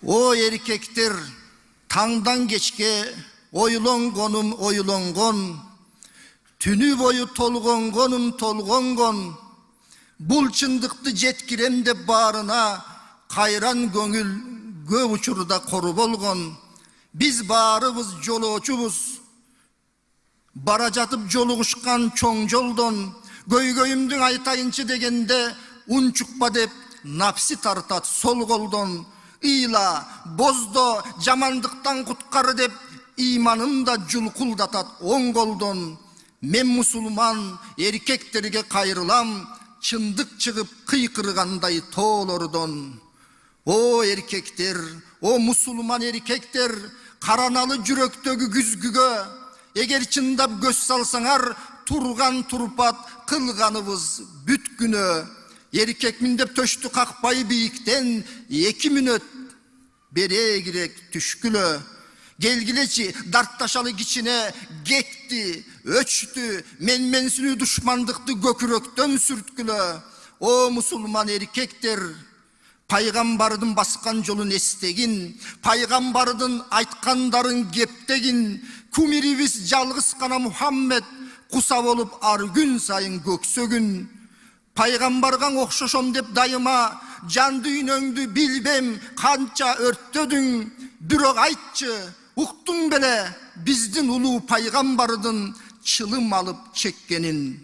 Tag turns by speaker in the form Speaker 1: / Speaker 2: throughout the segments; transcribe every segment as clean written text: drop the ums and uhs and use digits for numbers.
Speaker 1: O erkektir tаңдан кечке ойлонгонум ойлонгон, түнү бою толгонгонум толгонгон, бул чындыкты жеткирем деп баарына кайран көңүл көп учурда кору болгон. Биз баарыбыз жолоочубуз, бара жатып жолугушкан чоң жолдон, көйгөйүмдү айтайынчы дегенде унчукпа деп напси тартат сол колдон. Ила, боздо, жамандыктан куткар деп иманында жулкулдатат оң колдон. Мен мусулман эркектерге кайрылам, чындык чыгып кыйкыргандай тоолордон. О эркектер, о мусулман эркектер, караналы жүрөктөгү күзгүгө эгер чындап көз салсаңар, турган турпат кылганыбыз бүткүнө. Эркекмин деп төштү какпай бийиктен 2 мүнөт берегирек түшкүлө. Келгилечи дартташалы кичине кекти, өчтү, менменсинүү душмандыкты көкүрөктөн сүрткүлө. О мусулман эркектер, пайгамбардын баскан жолун эстегин, пайгамбардын айткандарын кептегин. Кумирибиз жалгыз гана Мухаммед, куса болуп ар күн сайын көксөгүн. Пайгамбарга окшошом деп дайыма, жан дүйнөңдү билбем канча өрттөдүң. Бирок айтчы, уктуң беле биздин улуу пайгамбардын чылым алып чеккенин.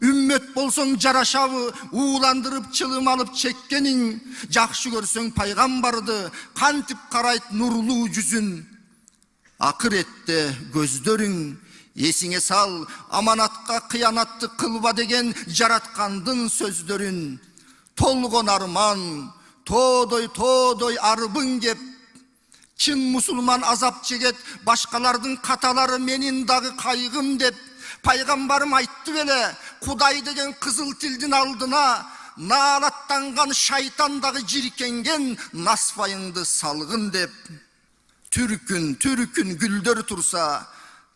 Speaker 1: Үммөт болсоң жарашабы, ууландырып чылым алып чеккениң. Жакшы көрсөң пайгамбарды, кантип карайт нурлуу жүзүн. Акыретте көздөрүң, эсиңе сал, аманатка кыянатты кылба деген жараткандын сөздөрүн. Толгон арман, тоодой арбың кеп, чын мусулман азап чегет, башкалардын каталары менин дагы кайгым деп. Пайгамбарым айтты беле, Кудай деген кызыл тилдин алдына наалаттанган шайтан дагы жиркенген, насфайыңды салгын деп. Түркүн гүлдөр турса,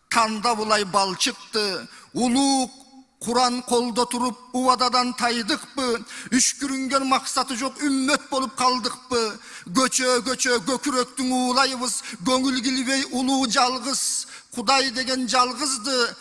Speaker 1: танда булай бал чыкты, улуу Куран колдо туруп убададан тайдыкпы, үшкүрүнгөн максаты жок үммөт болуп калдыкпы. Көчө көкүрөктүң уулайбыз, көңүл килбей улуу жалгыз. Кудай деген жалгызды,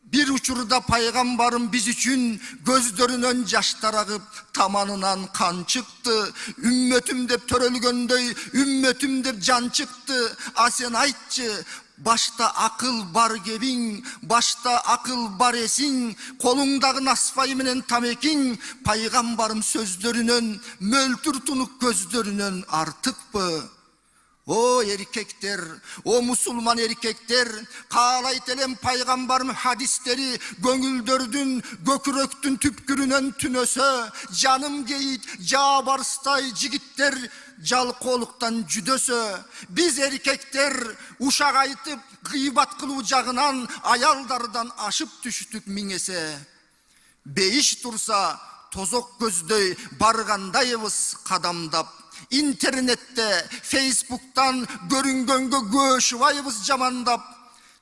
Speaker 1: бир учурда пайгамбарым биз үчүн көздөрүнөн жаштар агып, таманынан кан чыкты. Үммөтүм деп төрөлгөндөй, үммөтүм деп жан чыкты. А сен айтчы, башта акыл бар кебиң, башта акыл бар эсиң, колуңдагы насфай менен тамекиң, пайгамбарым сөздөрүнөн, мөлтүр тунук көздөрүнөн артыкпы? О эркектер, о мусулман эркектер, каалайт элем пайгамбарым хадистери көңүлдөрдүн, көкүрөктүн түпкүрүнөн түнөсө, жаным кейит, жаа барстай жигиттер жалкоолуктан жүдөсө. Биз эркектер ушак айтып, гыйбат кылуу жагынан аялдардан ашып түштүк миңесе. Бейиш турса, тозок көздөй баргандайбыз кадамдап. Интернетте, Фейсбуктан көрүнгөнгө көшүбайбыз жамандап.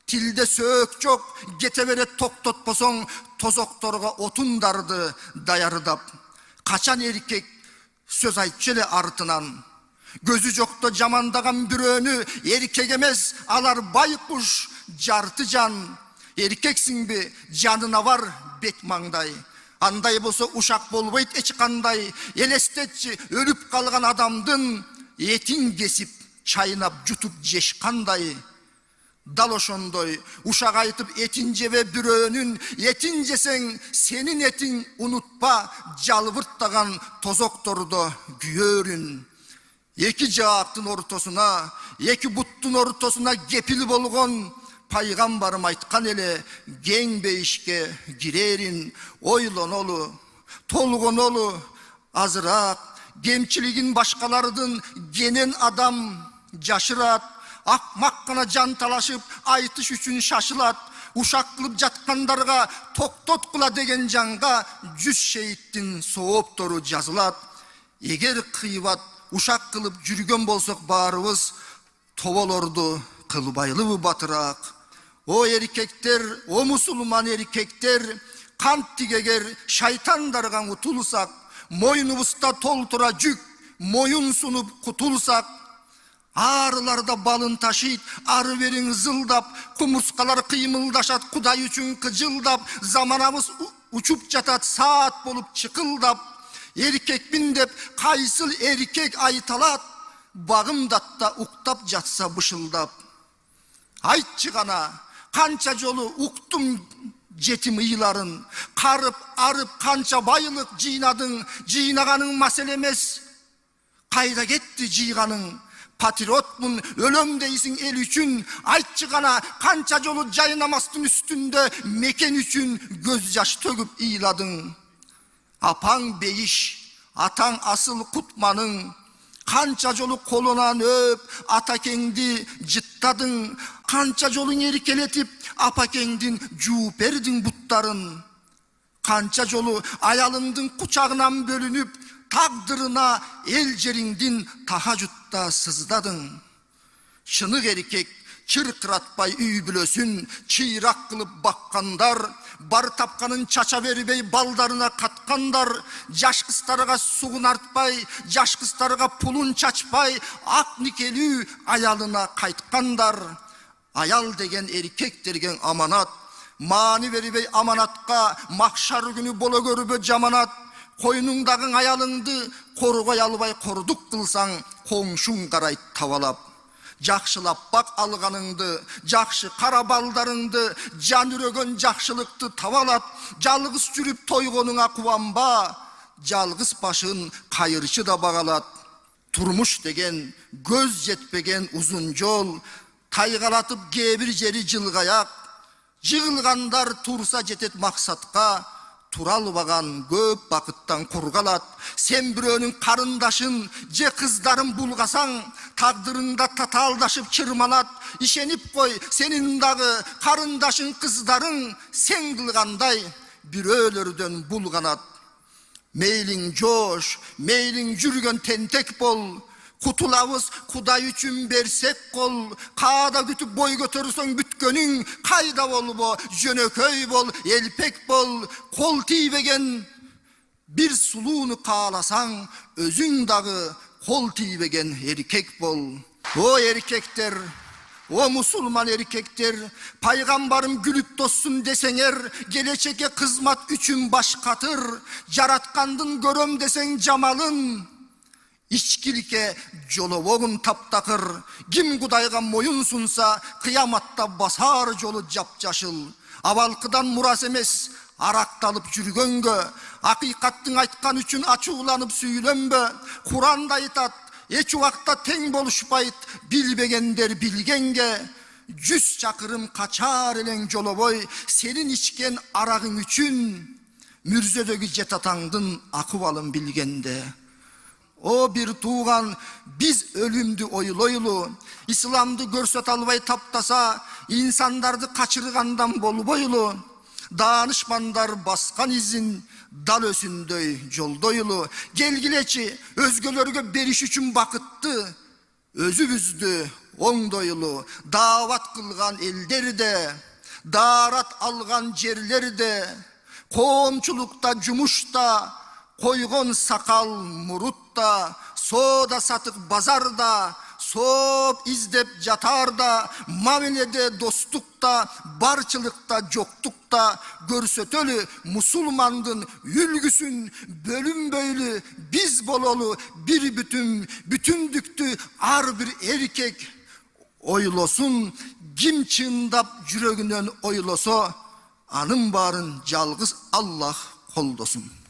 Speaker 1: Тилде сөк жок, кете берет токтотпосоң, тозокторго отундарды даярдап. Качан эркек сөз айтчу эле артынан. Көзү жокто жамандаган бирөөнү эркек эмес, алар байкуш, жарты жан. Эркексиңби, жанына бар бет маңдай. Андай болсо ушак болбойт эч кандай. Элестетчи, өлүп калган адамдын этин кесип, чайнап жутуп жеш кандай. Дал ошондой ушак айтып этин жебе бирөөнүн, этин жесең сенин этиң унутпа, жалбырттаган тозоктордо күйөрүн. Эки жаактын ортосуна, эки буттун ортосуна кепил болгон пайгамбарым айткан эле, кең бейишке кирерин ойлонолу, толгонолу, азыраак кемчилигин башкалардын кенен адам жашырат. Акмак гана жан талашып айтыш үчүн шашылат. Ушак кылып жаткандарга токтоткула деген жанга 100 шейиттин сооптору жазылат. Эгер кыйбат ушак кылып жүргөн болсок баарыбыз, тоболорду кылбайлыбы батыраак. О эркектер, о мусулман эркектер, кант тигегер шайтандарга утулсак, мойнубузда толтура жүк, moyun sunup kutulsak, ağrılarda balın taşıyt, arı verin zıldap, kumurskalar kıymıldaşat, Kuday üçün kıcıldap, zamanamız uçup jatat, saat bolup çıkıldap, erkekmin dep kaysıl erkek aytalat, bağımdatta uktap jatsa bışıldap. Aytçı gana, kança jolu uktum jetim ıyların, karıp arıp kança bayılık jıynadın, jıynaganın masele emes, kayda gitti jıyganın, patriotmun, ölüm deysin el üçün, aytçı gana, kança jolu jaynamastın üstünde, meken üçün göz yaş töküp ıyladın. Apan beyiş, atan asıl kutmanın, kança jolu kolunan öp, atakengdi jıttadın, kança jolun erkeletip, apakengdin juup erdin butların, kança jolu ayalındın kucağından bölünüp, taqdırına el jerindin tahajutta sızdadın. Şınık erkek çırkıratpay üy bülösün, çıyrak kılıp bakkandar, bar tapkanın çaça veribey baldarına katkandar, jaş kızlarga suğun artpay, jaş kızlarga pulun çaçpay, ak nikelü ayalına kaytkandar. Ayal degen erkek dergen amanat, mani veribey amanatka, mahşar günü bola görübö jamanat, koynundagın ayalındı, korugoy albay koruduk kılsan, komşun karayt tavalap. Jakşılap bak alganыңды, jakşı kara baldarыңды, jan ürөгөн jakşılıktı tavalat, жалгыз жүрүp тойгонуңа кубанба, жалгыз башын кайырчы да багалат. Turmuş деген göz жетпеген uzun жол, тайгалатып кээ-бир жери жылгаяк, жыгылгандар турса жетет максатка, тура албаган көп бакыттан кургалат. Sen бирөөнүн карындашын же кыздарын булгасаң, тагдырыңда татаалдашып чырмалат. Ишенип кой, сенин дагы карындашың кыздарың сен кылгандай бирөөлөрдөн булганат. Мейлиң жош, мейлиң жүргөн тентек бол, кутулабыз Кудай үчүн берсек кол, каада күтүп бой көтөрсөң бүткөнүң кайда болбо, жөнөкөй бол, элпек бол, кол тийбеген bir suluunu kağlasan, özün dağı kol tiybegen erkek bol. O erkekler, o musulman erkekler, paygambarım gülüp dostsun desenger, geleceke kızmat üçün baş katır, yaratkandın göröm desen camalın, içkilike jolovogun taptakır, kim Kudayga moyun sunsa, kıyamatta basar jolu japjaşıl, avalkıdan muras emes, araqtalıp жүргөнгө, акыйкаттың айткан үчүн ачууланып сүйлөнбө, Куранда айтат, эч убакта тең болушпайт, билбегендер билгенге, 100 чакырым качар элең жолобой, сенин ичкен арагың үчүн, мүрзөдөгү жетатаңдын акыбалын билгенде. O bir tuğan, biz ölümdü oylойлу, İslamdı görset albay таптаса, insandardı kaçırgandan bolboylu, danışmandar baskan izin, dal ösünдөй жолдойлу, gelgileçi, özgölörgө beriş üçün bakıttı, özübüzdü оңдойлу, davat kılgan elderde, darat algan жерлерде, koomçulukta, cumuşta, koygon sakal murutta, soda satık bazarda, sop izdep jatarda, mamilede dostukta, barçılıkta, joktukta, görsötölü musulmandın ülgüsün, bölüm böylü, biz bololu, bir bütündüktü, ar bir erkek, oylosun, kim çındap jürögünden oyloso, anın barın жалгыз Allah koldosun.